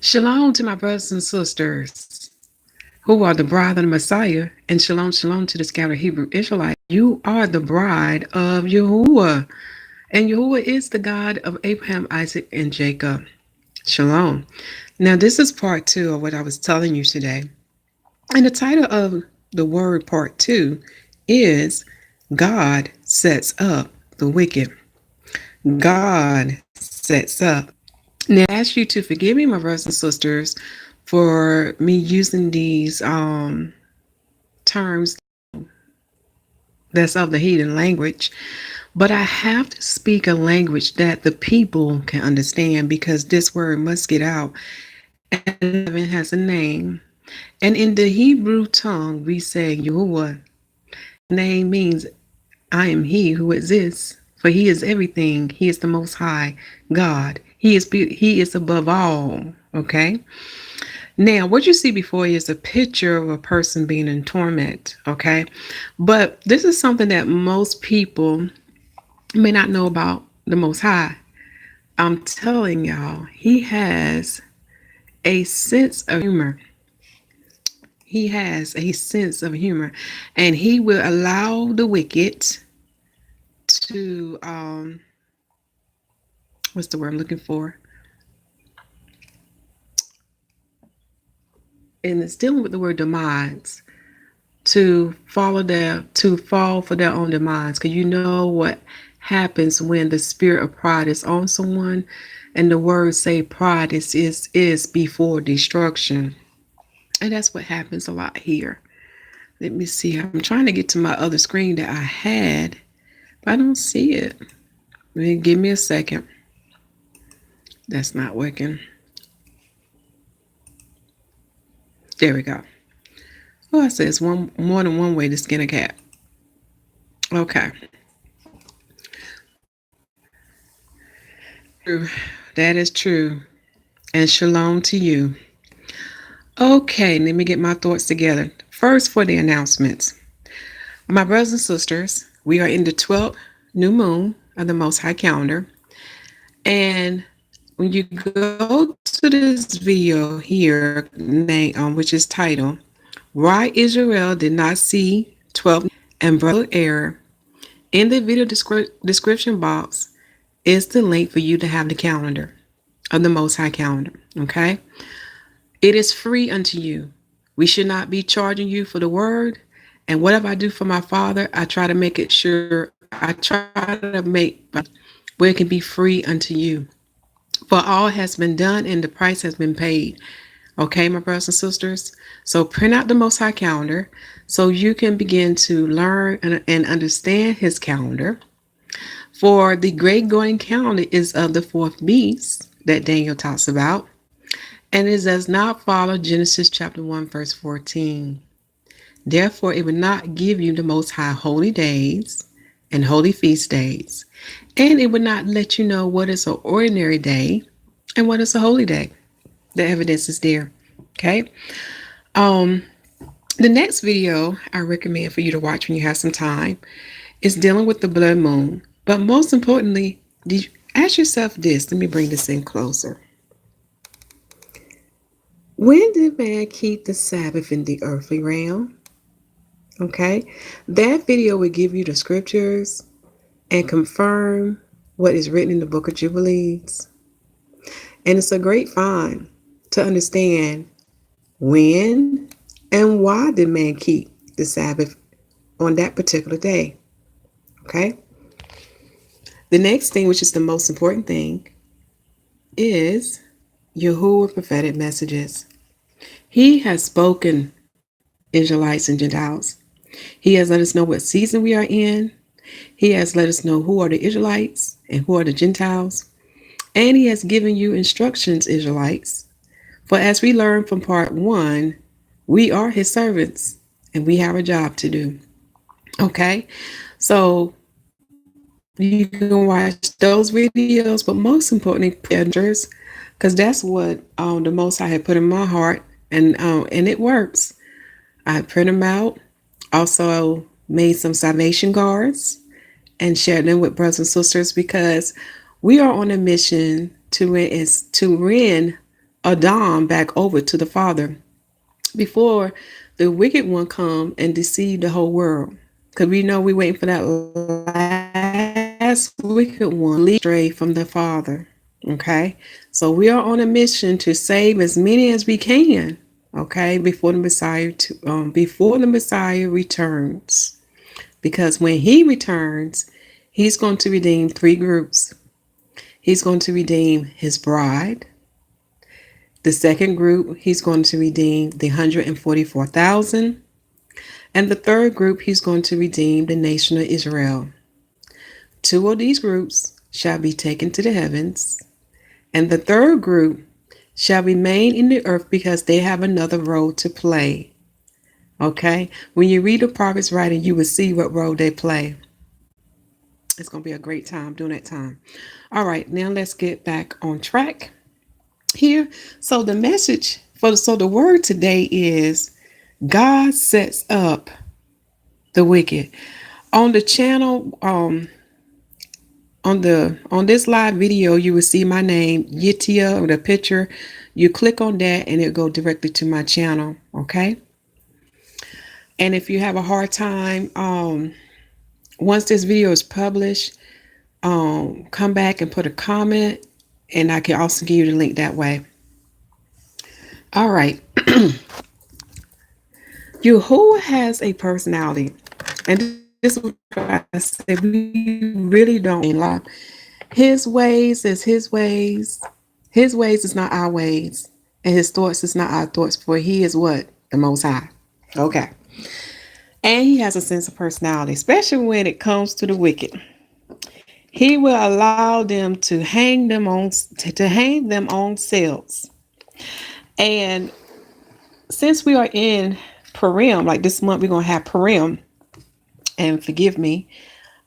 Shalom to my brothers and sisters who are the bride of the Messiah, and shalom, shalom to the scattered Hebrew Israelite. You are the bride of Yahuwah, and Yahuwah is the God of Abraham, Isaac, and Jacob. Shalom. Now, this is part two of what I was telling you today. And the title of the word part two is God sets up the wicked. God sets up. Now, I ask you to forgive me, my brothers and sisters, for me using these terms that's of the heathen language, but I have to speak a language that the people can understand because this word must get out and it has a name. And in the Hebrew tongue, we say Yahuwah. Name means I am He who exists, for He is everything. He is the Most High God. He is above all. Okay. Now, what you see before you is a picture of a person being in torment, okay? But this is something that most people may not know about the Most High. I'm telling y'all, He has a sense of humor. He has a sense of humor, and He will allow the wicked to, what's the word I'm looking for? And it's dealing with the word demise. To fall for their own demise, because you know what happens when the spirit of pride is on someone, and the words say pride is before destruction, and that's what happens a lot here. Let me see, I'm trying to get to my other screen that I had, but I don't see it. Give me a second. That's not working. There we go. Oh, it says one more than one way to skin a cat. Okay. That is true. And shalom to you. Okay, let me get my thoughts together. First, for the announcements. My brothers and sisters, we are in the 12th new moon of the Most High calendar. And when you go to this video here, which is titled, Why Israel Did Not See 12 and Brother Error, in the video description box is the link for you to have the calendar of the Most High calendar, okay? It is free unto you. We should not be charging you for the word. And whatever I do for my Father, I try to make it sure, I try to make where it can be free unto you. For all has been done and the price has been paid. Okay, my brothers and sisters? So print out the Most High calendar so you can begin to learn and understand his calendar. For the great golden calendar is of the fourth beast that Daniel talks about. And it does not follow Genesis chapter 1, verse 14. Therefore, it would not give you the most high holy days and holy feast days. And it would not let you know what is an ordinary day and what is a holy day. The evidence is there. Okay. The next video I recommend for you to watch when you have some time is dealing with the blood moon. But most importantly, ask yourself this. Let me bring this in closer. When did man keep the Sabbath in the earthly realm? Okay, that video will give you the scriptures and confirm what is written in the book of Jubilees. And it's a great find to understand when and why did man keep the Sabbath on that particular day. Okay, the next thing, which is the most important thing, is Yahuwah prophetic messages. He has spoken, Israelites and Gentiles. He has let us know what season we are in. He has let us know who are the Israelites and who are the Gentiles. And he has given you instructions, Israelites. For as we learned from part 1, we are his servants and we have a job to do. Okay, so you can watch those videos, but most importantly, pictures, because that's what the Most High had put in my heart, and it works. I print them out. Also made some salvation guards and shared them with brothers and sisters because we are on a mission to win Adam back over to the Father before the wicked one come and deceive the whole world. Because we know we're waiting for that last wicked one to lead astray from the Father. Okay, so we are on a mission to save as many as we can. Okay, before the Messiah returns, because when he returns, he's going to redeem three groups. He's going to redeem his bride. The second group, he's going to redeem the 144,000. And the third group, he's going to redeem the nation of Israel. Two of these groups shall be taken to the heavens, and the third group shall remain in the earth because they have another role to play. Okay? When you read the prophets writing, you will see what role they play. It's going to be a great time during that time. All right, now let's get back on track here. So the message so the word today is God sets up the wicked. On the channel, on this live video, you will see my name, Yitia, with a picture. You click on that and it'll go directly to my channel. Okay. And if you have a hard time, once this video is published, come back and put a comment, and I can also give you the link that way. All right. Yahuwah has a personality, and this is what I said. We really don't lie. His ways is his ways. His ways is not our ways, and his thoughts is not our thoughts. For he is what? The Most High. Okay. And he has a sense of personality, especially when it comes to the wicked. He will allow them to hang them on cells. And since we are in Purim, like this month, we're gonna have Purim. And forgive me,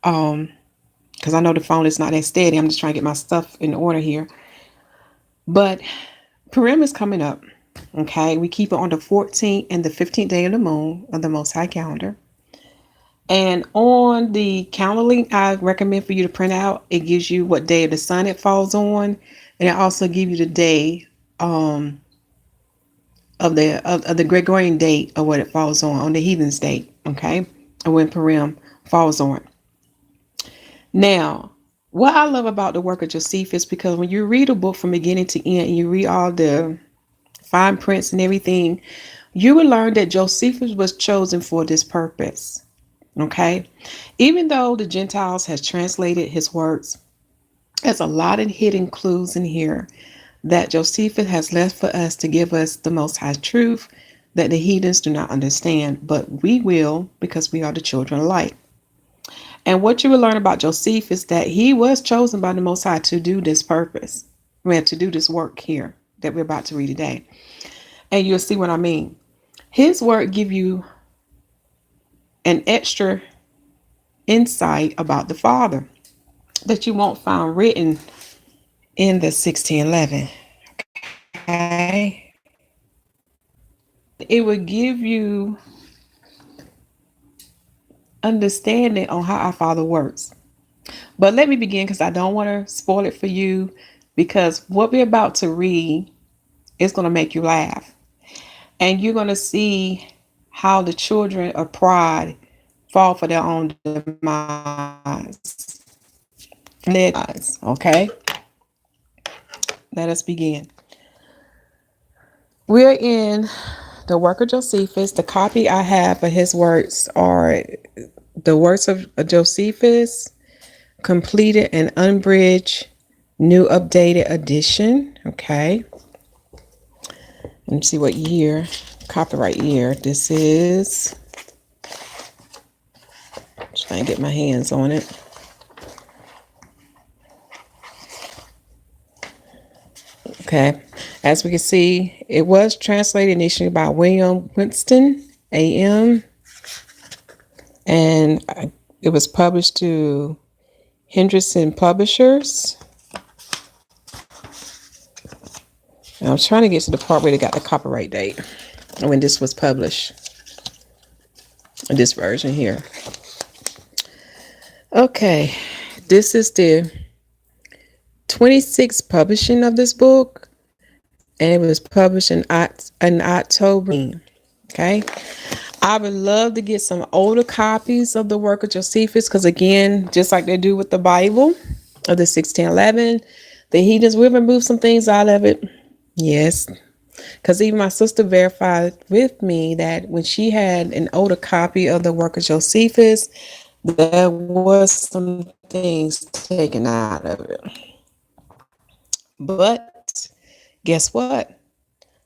because I know the phone is not that steady. I'm just trying to get my stuff in order here. But Purim is coming up. Okay, we keep it on the 14th and the 15th day of the moon of the Most High calendar. And on the calendar link I recommend for you to print out, it gives you what day of the sun it falls on, and it also gives you the day of the Gregorian date of what it falls on the heathen's date. Okay, and when Purim falls on. Now, what I love about the work of Josephus, because when you read a book from beginning to end and you read all the fine prints and everything, you will learn that Josephus was chosen for this purpose. Okay, even though the Gentiles has translated his works, there's a lot of hidden clues in here that Josephus has left for us to give us the Most High truth that the heathens do not understand, but we will, because we are the children of light. And what you will learn about Joseph is that he was chosen by the Most High to do this purpose, to do this work here that we're about to read today. And you'll see what I mean. His work give you an extra insight about the Father that you won't find written in the 1611. Okay. It will give you understanding on how our Father works. But let me begin, because I don't want to spoil it for you, because what we're about to read is going to make you laugh. And you're going to see how the children of pride fall for their own demise. Okay? Let us begin. We're in the work of Josephus. The copy I have of his works are the works of Josephus, completed and unbridged, new updated edition. Okay. Let me see what year, copyright year this is. Just trying to get my hands on it. Okay. As we can see, it was translated initially by William Winston, A.M., and it was published to Henderson Publishers. And I'm trying to get to the part where they got the copyright date when this was published. This version here. Okay, this is the 26th publishing of this book. and it was published in October. Okay. I would love to get some older copies of the work of Josephus because, again, just like they do with the Bible of the 1611, the heathens will remove some things out of it. Yes. Because even my sister verified with me that when she had an older copy of the work of Josephus, there was some things taken out of it. But guess what?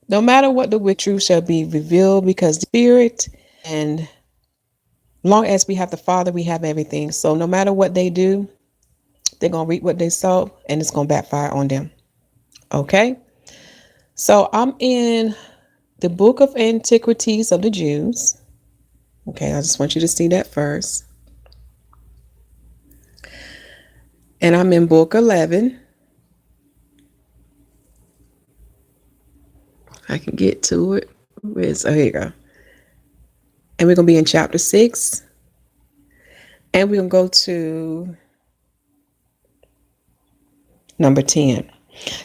No matter what, the wicked truth shall be revealed because the Spirit, and long as we have the Father, we have everything. So no matter what they do, they're going to reap what they sow and it's going to backfire on them. Okay? So I'm in the book of Antiquities of the Jews. Okay, I just want you to see that first. And I'm in book 11. I can get to it. Oh, here you go. And we're going to be in chapter 6. And we're going to go to number 10.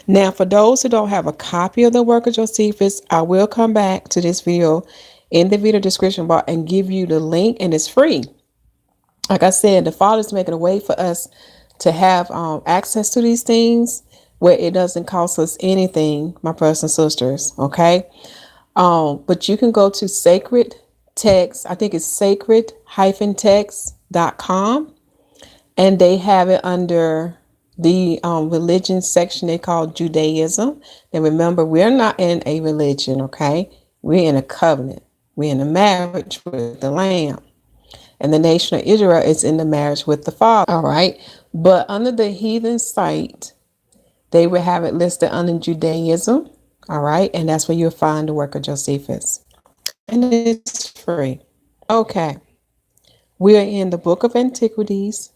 Now, for those who don't have a copy of the work of Josephus, I will come back to this video in the video description box and give you the link, and it's free. Like I said, the Father's making a way for us to have access to these things where it doesn't cost us anything, my brothers and sisters. Okay. But you can go to Sacred Text. I think it's sacred-text.com, and they have it under the religion section they call Judaism. And remember, we're not in a religion, okay? We're in a covenant. We're in a marriage with the Lamb. And the nation of Israel is in the marriage with the Father, all right? But under the heathen site, they would have it listed under Judaism, all right? And that's where you'll find the work of Josephus. And it's free. Okay. We are in the book of Antiquities,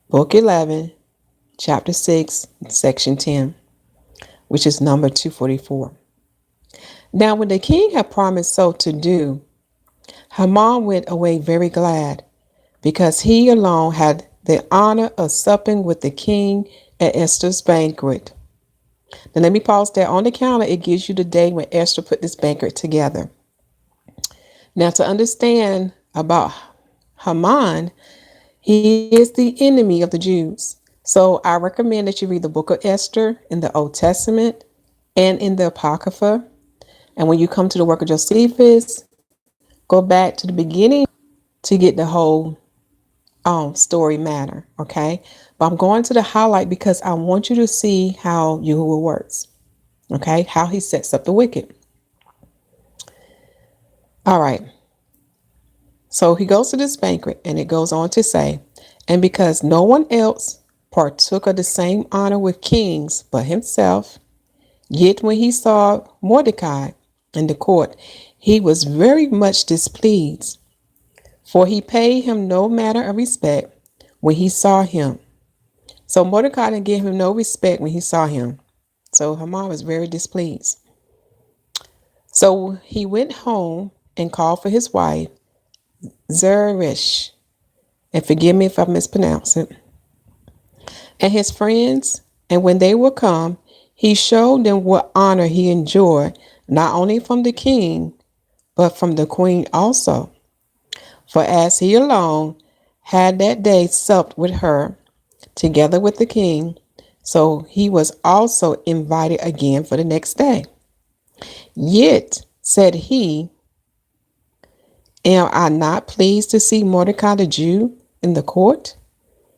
book 11, chapter 6, section 10, which is number 244. Now, when the king had promised so to do, Haman went away very glad, because he alone had the honor of supping with the king at Esther's banquet. Now, let me pause there. On the counter, it gives you the day when Esther put this banquet together. Now, to understand about Haman, he is the enemy of the Jews. So I recommend that you read the book of Esther in the Old Testament and in the Apocrypha. And when you come to the work of Josephus, go back to the beginning to get the whole story matter. Okay. But I'm going to the highlight because I want you to see how YAHUAH works. Okay. How he sets up the wicked. All right. So he goes to this banquet, and it goes on to say, and because no one else partook of the same honor with kings but himself, yet when he saw Mordecai in the court, he was very much displeased, for he paid him no manner of respect when he saw him. So Mordecai didn't give him no respect when he saw him. So Haman was very displeased. So he went home and called for his wife, Zeresh, and forgive me if I mispronounce it, and his friends. And when they were come, he showed them what honor he enjoyed, not only from the king, but from the queen also. For as he alone had that day supped with her, together with the king, so he was also invited again for the next day. Yet, said he, am I not pleased to see Mordecai the Jew in the court?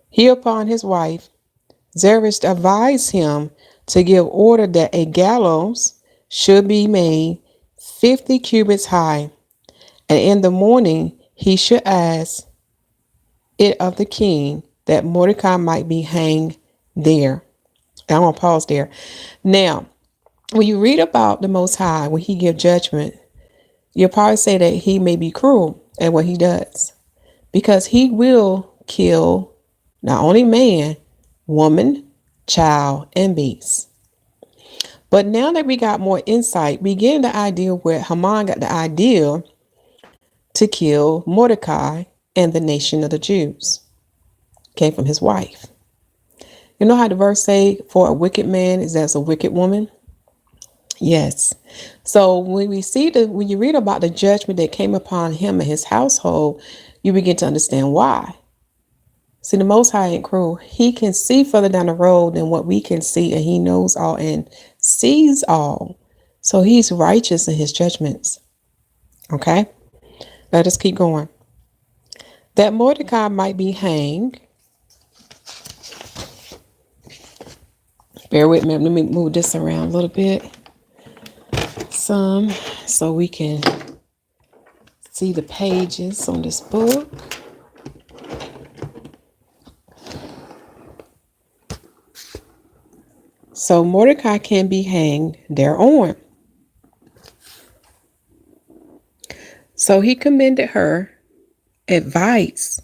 Hereupon his wife Zeresh advised him to give order that a gallows should be made 50 cubits high, and in the morning he should ask it of the king that Mordecai might be hanged there. I'm going to pause there. Now, when you read about the Most High, when he gives judgment, you'll probably say that he may be cruel at what he does, because he will kill not only man, woman, child, and beast. But now that we got more insight, we get the idea where Haman got the idea to kill Mordecai and the nation of the Jews. Came from his wife. You know how the verse say, for a wicked man is as a wicked woman? Yes. So when when you read about the judgment that came upon him and his household, you begin to understand why. See, the Most High ain't cruel. He can see further down the road than what we can see, and he knows all and sees all. So he's righteous in his judgments. Okay? Let us keep going. That Mordecai might be hanged. Bear with me. Let me move this around a little bit. So we can see the pages on this book. So Mordecai can be hanged thereon. So he commended her advice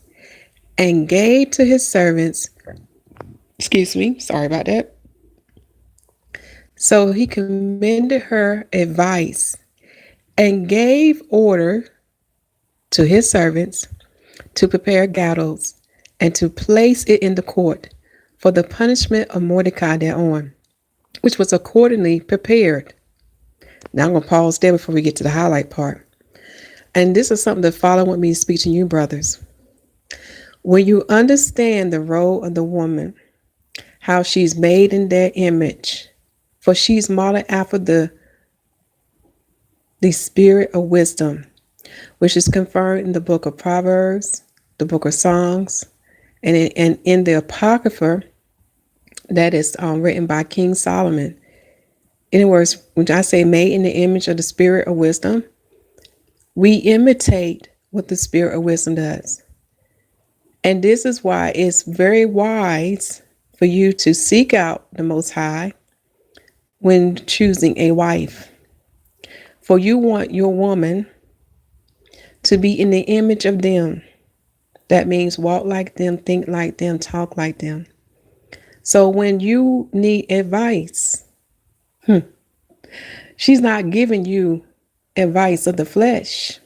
and gave to his servants, sorry about that. So he commended her advice and gave order to his servants to prepare gallows and to place it in the court for the punishment of Mordecai thereon, which was accordingly prepared. Now I'm going to pause there before we get to the highlight part. And this is something to follow with me to speak to you, brothers. When you understand the role of the woman, how she's made in their image, for she's modeled after the spirit of wisdom, which is confirmed in the book of Proverbs, the book of Songs, and in the Apocrypha that is written by King Solomon. In other words, when I say made in the image of the spirit of wisdom, we imitate what the spirit of wisdom does. And this is why it's very wise for you to seek out the Most High when choosing a wife. For you want your woman to be in the image of them. That means walk like them, think like them, talk like them. So when you need advice, she's not giving you advice of the flesh,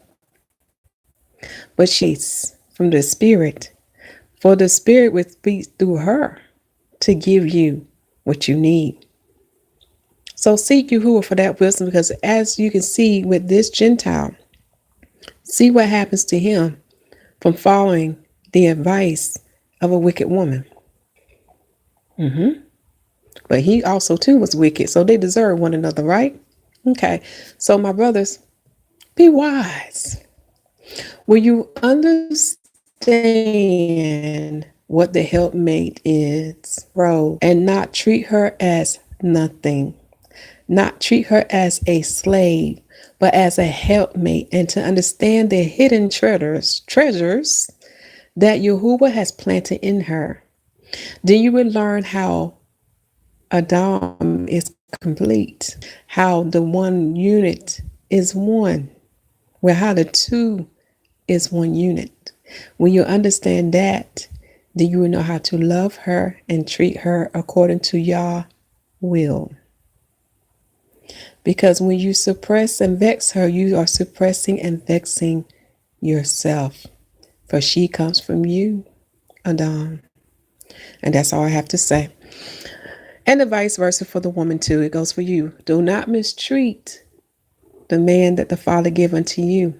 but she's from the spirit. For the spirit will speak through her to give you what you need. So seek Yahuwah for that wisdom, because as you can see with this Gentile, see what happens to him from following the advice of a wicked woman. But he also too was wicked, so they deserve one another, right? Okay, so my brothers, be wise. Will you understand what the helpmate is, bro, and not treat her as nothing? Not treat her as a slave, but as a helpmate, and to understand the hidden treasures that Yahuwah has planted in her. Then you will learn how Adam is complete, how the one unit is one, well, how the two is one unit. When you understand that, then you will know how to love her and treat her according to Yah will. Because when you suppress and vex her, you are suppressing and vexing yourself. For she comes from you, Adam. And that's all I have to say. And the vice versa for the woman too. It goes for you. Do not mistreat the man that the Father give unto you.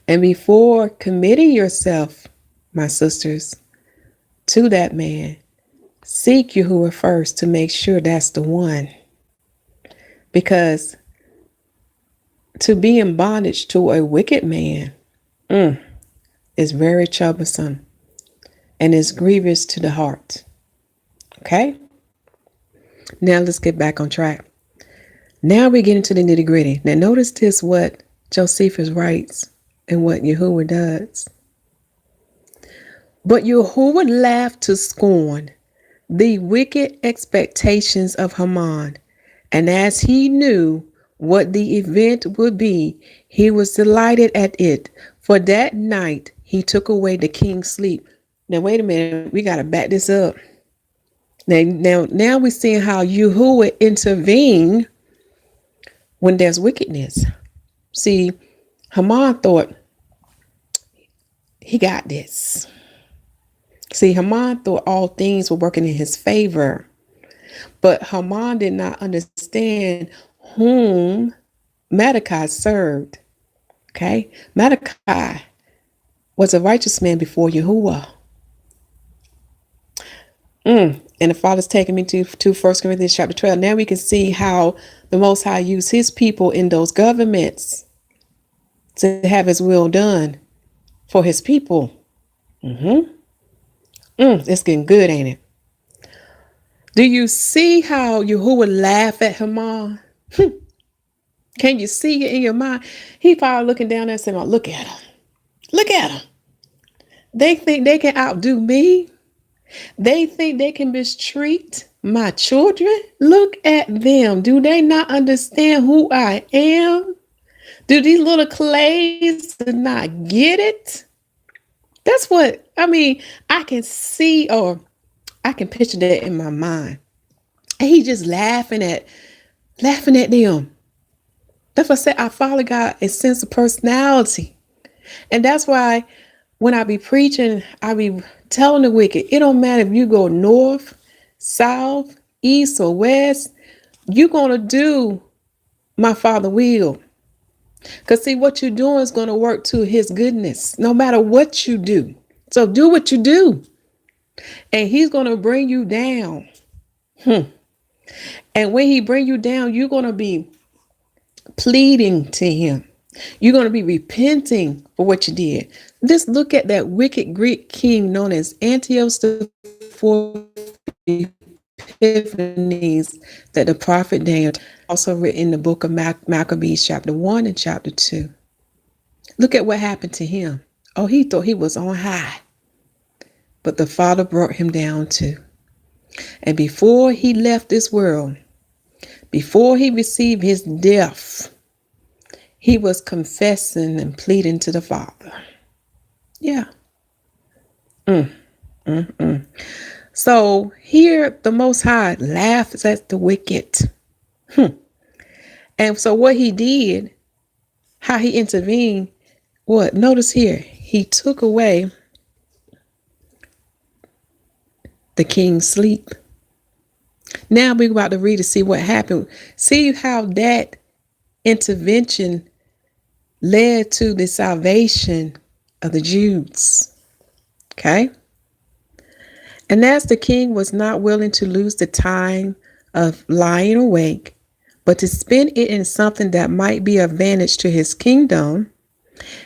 And before committing yourself, my sisters, to that man, seek Yahuwah first to make sure that's the one. Because to be in bondage to a wicked man is very troublesome and is grievous to the heart. Okay? Now let's get back on track. Now we get into the nitty gritty. Now notice this, what Josephus writes and what Yahuwah does. But Yahuwah laughed to scorn the wicked expectations of Haman. And as he knew what the event would be, he was delighted at it. For that night he took away the king's sleep. Now wait a minute, we got to back this up. Now we're seeing how Yahuwah intervened when there's wickedness. See, Haman thought he got this. See, Haman thought all things were working in his favor. But Haman did not understand whom Mordecai served. Okay, Mordecai was a righteous man before Yahuwah. And the Father's taking me to 1 Corinthians chapter 12. Now we can see how the Most High used his people in those governments to have his will done for his people. It's getting good, ain't it? Do you see how Yahuwah laugh at Haman? Can you see it in your mind? He probably looking down there and saying, look at him. Look at him. They think they can outdo me. They think they can mistreat my children. Look at them. Do they not understand who I am? Do these little clays not get it? That's what, I can see, or I can picture that in my mind. And he just laughing at them. That's what I said. Our Father got a sense of personality. And that's why when I be preaching, I be telling the wicked, it don't matter if you go north, south, east, or west, you're going to do my Father will. Because see, what you're doing is going to work to his goodness, no matter what you do. So do what you do. And he's going to bring you down. And when he bring you down, you're going to be pleading to him. You're going to be repenting for what you did. Just look at that wicked Greek king known as Antiochus the Fourth Epiphanes that the prophet Daniel also written in the book of Maccabees chapter 1 and chapter 2. Look at what happened to him. Oh, he thought he was on high. But the Father brought him down too. And before he left this world, before he received his death, he was confessing and pleading to the Father. Yeah. So here the Most High laughs at the wicked. And so what he did, how he intervened, what? Notice here, he took away the king's sleep. Now we're about to read to see what happened. See how that intervention led to the salvation of the Jews. Okay. And as the king was not willing to lose the time of lying awake, but to spend it in something that might be of advantage to his kingdom,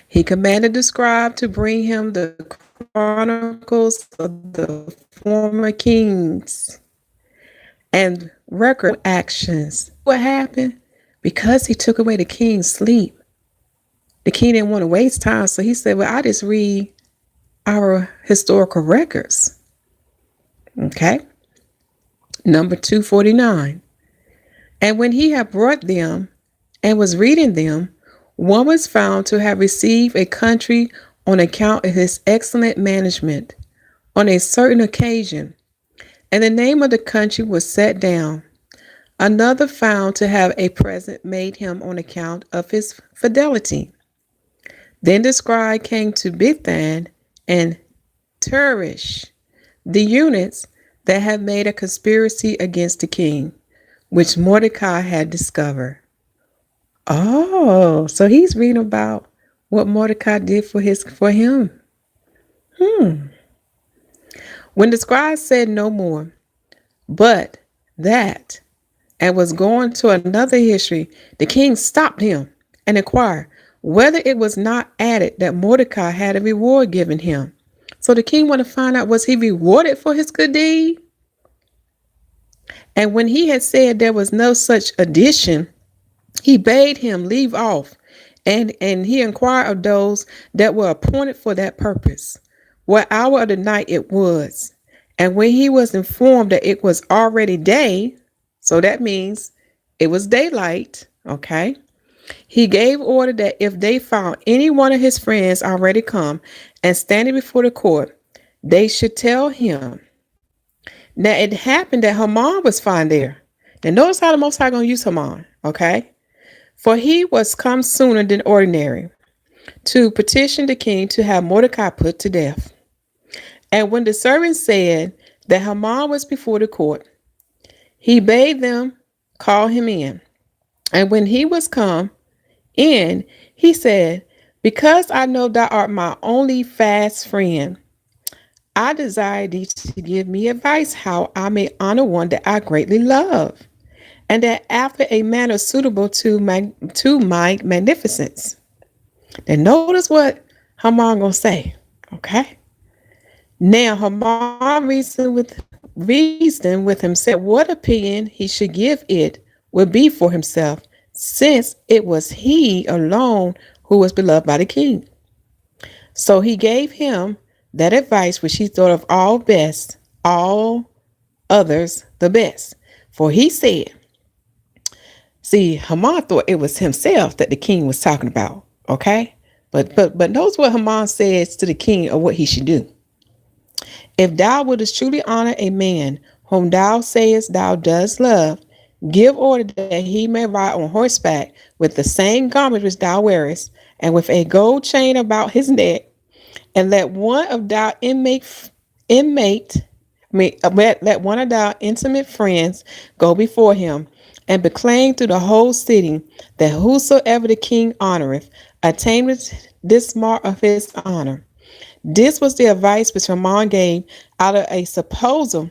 he commanded the scribe to bring him the chronicles of the former kings and record actions. What happened? Because he took away the king's sleep, the king didn't want to waste time. So he said, well, I just read our historical records. Okay. Number 249. And when he had brought them and was reading them, one was found to have received a country on account of his excellent management on a certain occasion, and the name of the country was set down. Another found to have a present made him on account of his fidelity. Then the scribe came to Bithan and Teresh, the eunuchs that had made a conspiracy against the king, which Mordecai had discovered. Oh, so he's reading about what Mordecai did for him. When the scribe said no more, but that, and was going to another history, the king stopped him and inquired whether it was not added that Mordecai had a reward given him. So the king wanted to find out, was he rewarded for his good deed? And when he had said there was no such addition, he bade him leave off, and he inquired of those that were appointed for that purpose, what hour of the night it was. And when he was informed that it was already day, so that means it was daylight, okay, he gave order that if they found any one of his friends already come and standing before the court, they should tell him. Now it happened that Haman was found there. Now notice how the Most High going to use Haman, okay? For he was come sooner than ordinary to petition the king to have Mordecai put to death. And when the servant said that Haman was before the court, he bade them call him in. And when he was come in, he said, because I know thou art my only fast friend, I desire thee to give me advice how I may honor one that I greatly love, and that after a manner suitable to my magnificence. Then notice what Haman gonna say. Okay. Now Haman reasoned with himself what opinion he should give it would be for himself, since it was he alone who was beloved by the king. So he gave him that advice which he thought of all others the best. For he said, see, Haman thought it was himself that the king was talking about. Okay? But notice what Haman says to the king of what he should do. If thou wouldest truly honor a man whom thou sayest thou dost love, give order that he may ride on horseback with the same garment which thou wearest, and with a gold chain about his neck, and let one of thy let one of thy intimate friends go before him, and proclaim through the whole city that whosoever the king honoreth attaineth this mark of his honor. This was the advice which Haman gave out of a supposal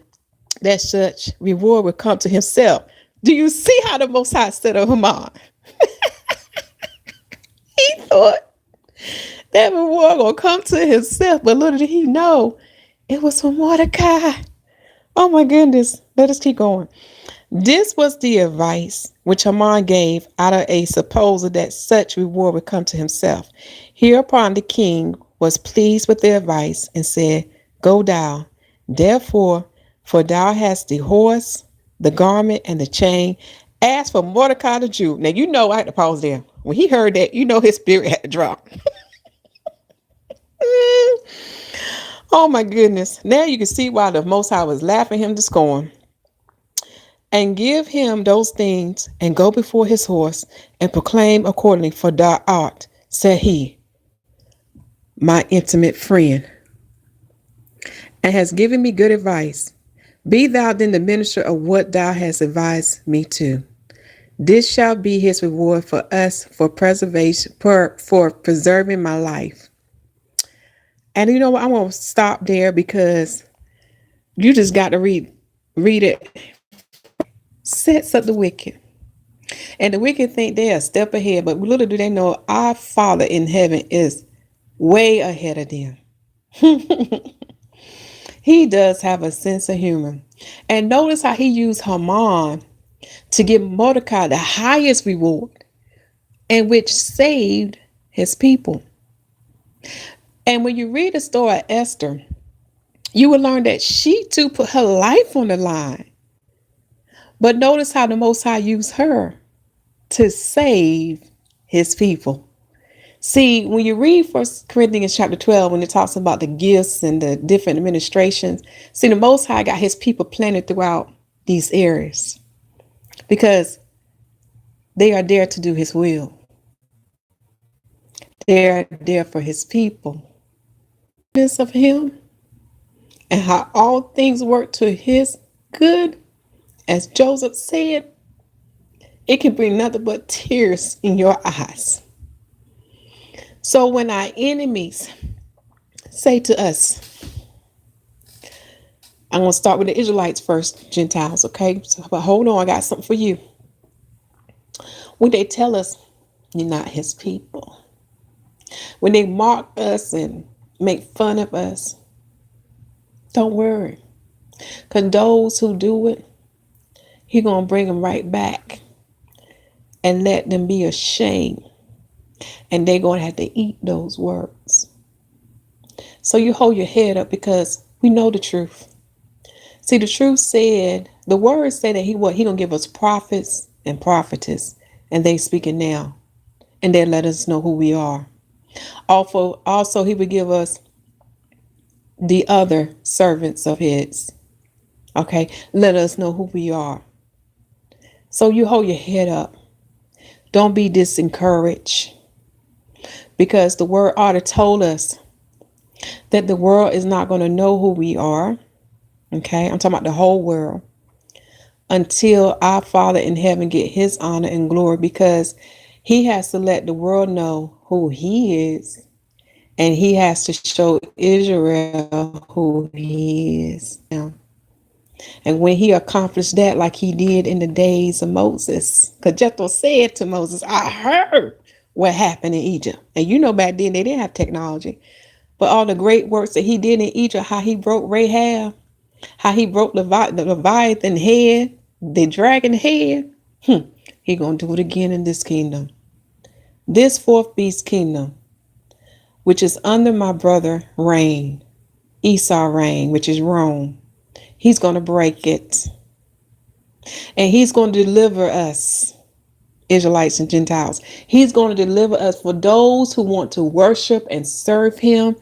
that such reward would come to himself. Do you see how the Most High said of Haman? He thought that reward gonna come to himself, but little did he know it was for Mordecai. Oh my goodness. Let us keep going. This was the advice which Haman gave out of a supposal that such reward would come to himself. Hereupon the king was pleased with the advice and said, go thou, therefore, for thou hast the horse, the garment, and the chain. As for Mordecai the Jew. Now, you know, I had to pause there. When he heard that, you know his spirit had to drop. Oh my goodness. Now you can see why the Most High was laughing him to scorn. And give him those things, and go before his horse, and proclaim accordingly, for thou art, said he, my intimate friend, and has given me good advice. Be thou then the minister of what thou hast advised me to. This shall be his reward for us for preserving my life. And you know what? I'm going to stop there because you just got to read it. Sets up the wicked. And the wicked think they're a step ahead, but little do they know our Father in heaven is way ahead of them. He does have a sense of humor. And notice how he used Haman to give Mordecai the highest reward, and which saved his people. And when you read the story of Esther, you will learn that she too put her life on the line. But notice how the Most High used her to save his people. See, when you read 1 Corinthians chapter 12, when it talks about the gifts and the different administrations, see, the Most High got his people planted throughout these areas because they are there to do his will. They are there for his people. Of him and how all things work to his good, as Joseph said, it can bring nothing but tears in your eyes. So when our enemies say to us, I'm going to start with the Israelites first, Gentiles, okay? But hold on, I got something for you. When they tell us you're not his people, when they mock us and make fun of us, don't worry. Because those who do it, he's going to bring them right back and let them be ashamed. And they're going to have to eat those words. So you hold your head up because we know the truth. See, the truth said, the word said that he going to give us prophets and prophetess, and they speaking now. And they let us know who we are. Also, he would give us the other servants of his. Okay, let us know who we are. So you hold your head up. Don't be disencouraged. Because the word ought to told us that the world is not going to know who we are. Okay, I'm talking about the whole world. until our Father in heaven get his honor and glory, because he has to let the world know who he is, and he has to show Israel who he is. And when he accomplished that, like he did in the days of Moses, because Jethro said to Moses, I heard what happened in Egypt. And you know, back then they didn't have technology, but all the great works that he did in Egypt, how he broke Rahab, how he broke the Leviathan head, the dragon head, he gonna do it again in this kingdom. This fourth beast kingdom, which is under my brother reign, Esau reign, which is Rome, he's gonna break it. And he's going to deliver us, Israelites and Gentiles. He's going to deliver us for those who want to worship and serve him.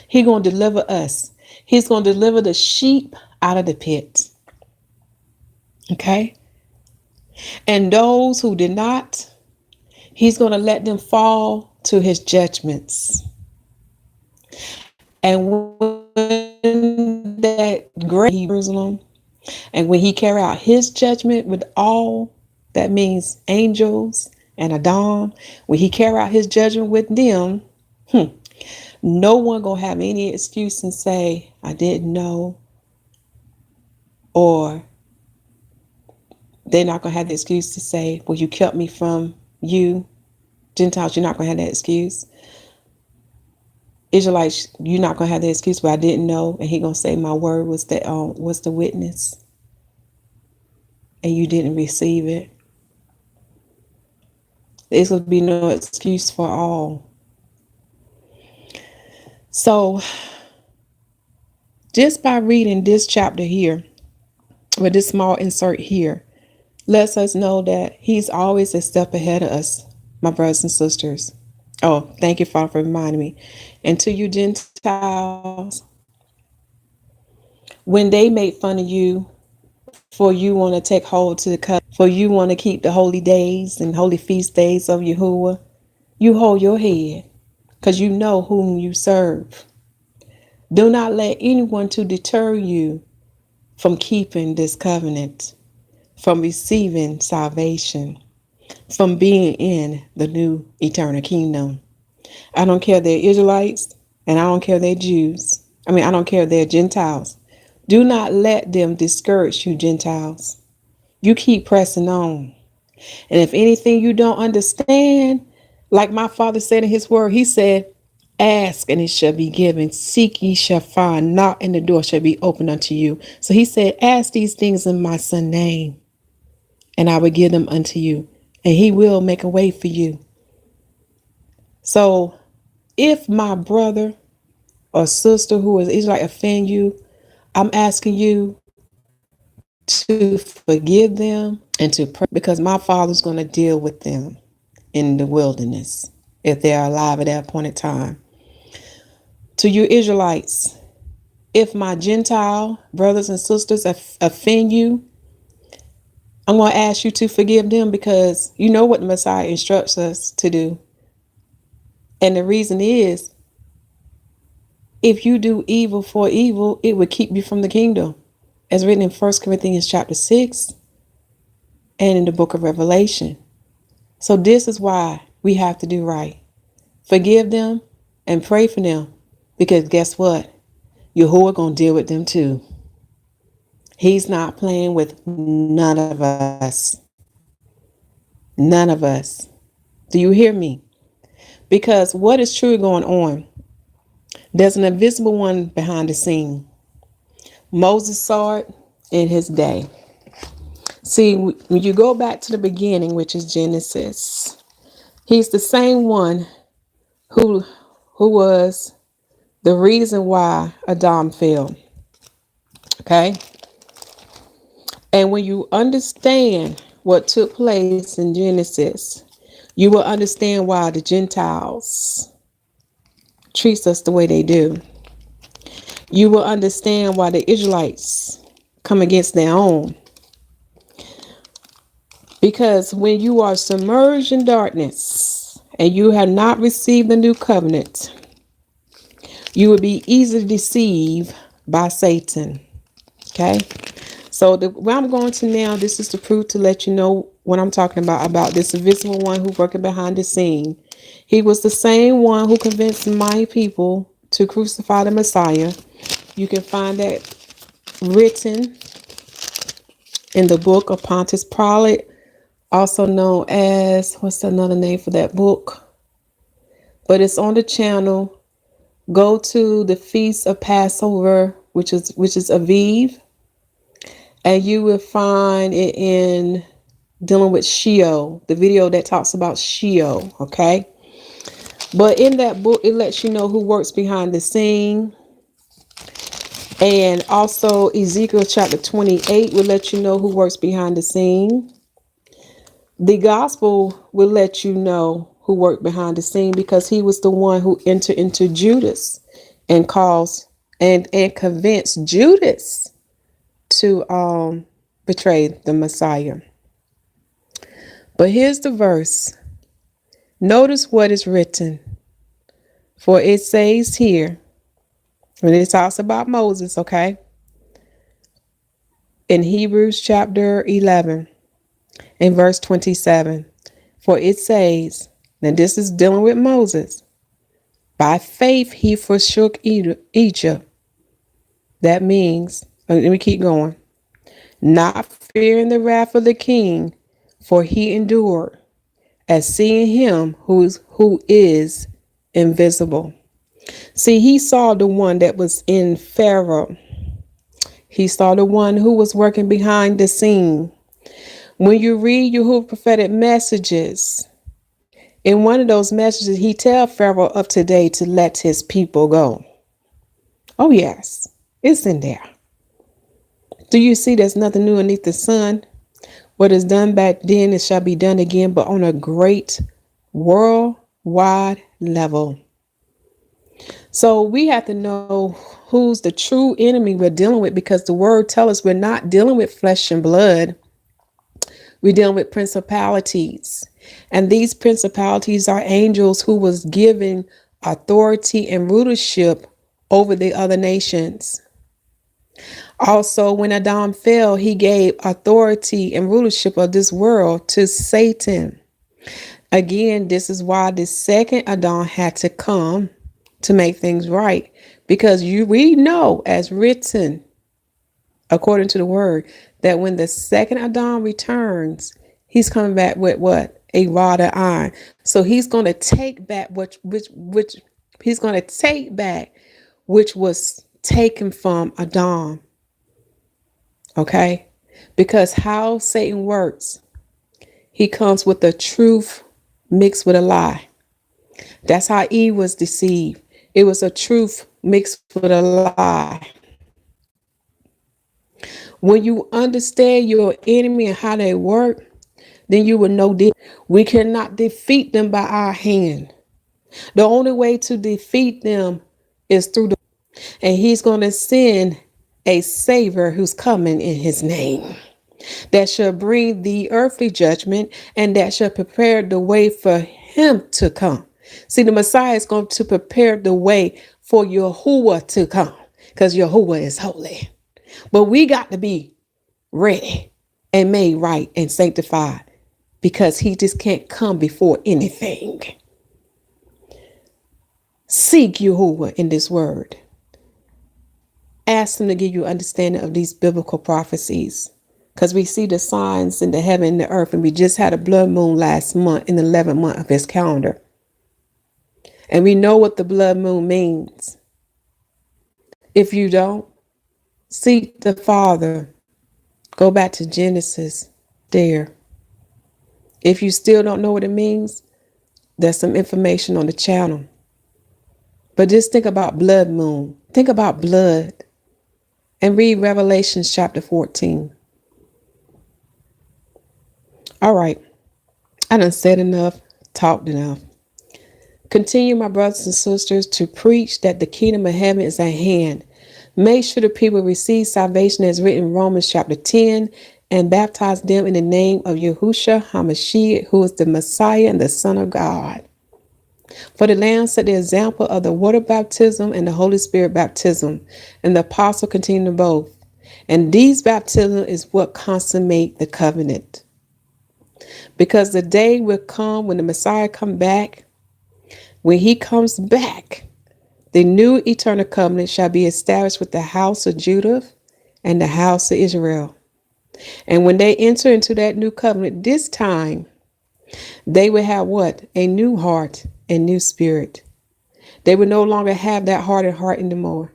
He's going to deliver us. He's going to deliver the sheep out of the pit. Okay? And those who did not, he's going to let them fall to his judgments. And when that great Jerusalem, and when he carry out his judgment with all, that means angels and Adam, when he carry out his judgment with them, no one gonna have any excuse and say, I didn't know, or they're not gonna have the excuse to say, well, you kept me from you. Gentiles, you're not gonna have that excuse. Israelites, you're not gonna have the excuse, but I didn't know, and he gonna say my word was the witness, and you didn't receive it. There's gonna be no excuse for all. So just by reading this chapter here, with this small insert here, lets us know that he's always a step ahead of us, my brothers and sisters. Oh, thank you, Father, for reminding me. And to you Gentiles, when they make fun of you for you want to take hold to the covenant, for you want to keep the holy days and holy feast days of Yahuwah, you hold your head, because you know whom you serve. Do not let anyone to deter you from keeping this covenant, from receiving salvation, from being in the new eternal kingdom. I don't care if they're Israelites, and I don't care if they're Jews. I don't care if they're Gentiles. Do not let them discourage you, Gentiles. You keep pressing on. And if anything you don't understand, like my Father said in his word, he said, ask and it shall be given. Seek ye shall find. Knock and the door shall be opened unto you. So he said, ask these things in my son's name, and I will give them unto you. And he will make a way for you. So if my brother or sister who is Israelite offend you, I'm asking you to forgive them and to pray, because my Father's going to deal with them in the wilderness if they're alive at that appointed time. To you Israelites, if my Gentile brothers and sisters offend you, I'm going to ask you to forgive them, because you know what the Messiah instructs us to do. And the reason is, if you do evil for evil, it would keep you from the kingdom, as written in 1 Corinthians chapter 6 and in the book of Revelation. So this is why we have to do right. Forgive them and pray for them, because guess what? Yahuwah gonna deal with them too. He's not playing with none of us. None of us. Do you hear me? Because what is truly going on, there's an invisible one behind the scene. Moses saw it in his day. See, when you go back to the beginning, which is Genesis, he's the same one who was the reason why Adam fell. Okay? And when you understand what took place in Genesis, you will understand why the Gentiles treats us the way they do. You will understand why the Israelites come against their own. Because when you are submerged in darkness and you have not received the new covenant, you will be easily deceived by Satan. Okay? So where I'm going to now, this is the proof to let you know what I'm talking about this invisible one who's working behind the scene. He was the same one who convinced my people to crucify the Messiah. You can find that written in the book of Pontius Pilate, also known as, what's another name for that book? But it's on the channel. Go to the Feast of Passover, which is Aviv, and you will find it in dealing with Sheol, the video that talks about Sheol, okay? But in that book, it lets you know who works behind the scene. And also Ezekiel chapter 28 will let you know who works behind the scene. The gospel will let you know who worked behind the scene, because he was the one who entered into Judas and caused and convinced Judas to betray the Messiah. But here's the verse. Notice what is written. For it says here, when it talks about Moses, okay, in Hebrews chapter 11, in verse 27, for it says, now this is dealing with Moses, by faith he forsook Egypt. That means, let me keep going, not fearing the wrath of the king, for he endured as seeing him who is invisible. See, he saw the one that was in Pharaoh. He saw the one who was working behind the scene. When you read YAHUAH prophetic messages, in one of those messages, he tells Pharaoh of today to let his people go. Oh, yes, it's in there. Do you see there's nothing new underneath the sun? What is done back then, it shall be done again, but on a great worldwide level. So we have to know who's the true enemy we're dealing with, because the word tells us we're not dealing with flesh and blood. We're dealing with principalities. And these principalities are angels who was given authority and rulership over the other nations. Also, when Adam fell, he gave authority and rulership of this world to Satan. Again, this is why the second Adam had to come to make things right, because we know, as written according to the word, that when the second Adam returns, he's coming back with what? A rod of iron. So he's going to take back which he's going to take back which was taken from Adam. Okay? Because how Satan works, he comes with the truth mixed with a lie. That's how Eve was deceived. It was a truth mixed with a lie. When you understand your enemy and how they work, then you will know that we cannot defeat them by our hand. The only way to defeat them is through and he's going to send a savior who's coming in his name, that shall bring the earthly judgment and that shall prepare the way for him to come. See, the Messiah is going to prepare the way for YAHUAH to come, because YAHUAH is holy. But we got to be ready and made right and sanctified, because he just can't come before anything. Seek YAHUAH in this word. Ask him to give you understanding of these biblical prophecies, because we see the signs in the heaven and the earth, and we just had a blood moon last month in the 11th month of his calendar. And we know what the blood moon means. If you don't, seek the Father. Go back to Genesis there. If you still don't know what it means, there's some information on the channel. But just think about blood moon. Think about blood. And read Revelation chapter 14. All right. I done said enough, talked enough. Continue, my brothers and sisters, to preach that the kingdom of heaven is at hand. Make sure the people receive salvation as written in Romans chapter 10, and baptize them in the name of Yahusha HaMashyach, who is the Messiah and the Son of God. For the Lamb set the example of the water baptism and the Holy Spirit baptism, and the apostle continued both. And these baptisms is what consummate the covenant. Because the day will come when the Messiah come back. When he comes back, the new eternal covenant shall be established with the house of Judah and the house of Israel. And when they enter into that new covenant, this time, they will have what? A new heart and new spirit. They will no longer have that hardened heart anymore.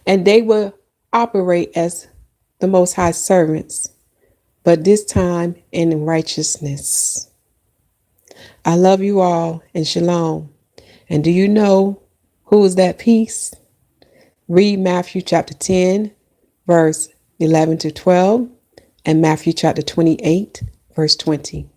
And they will operate as the Most High servants, but this time in righteousness. I love you all, and shalom. And do you know who is that peace? Read Matthew chapter 10, verse 11 to 12, and Matthew chapter 28, verse 20.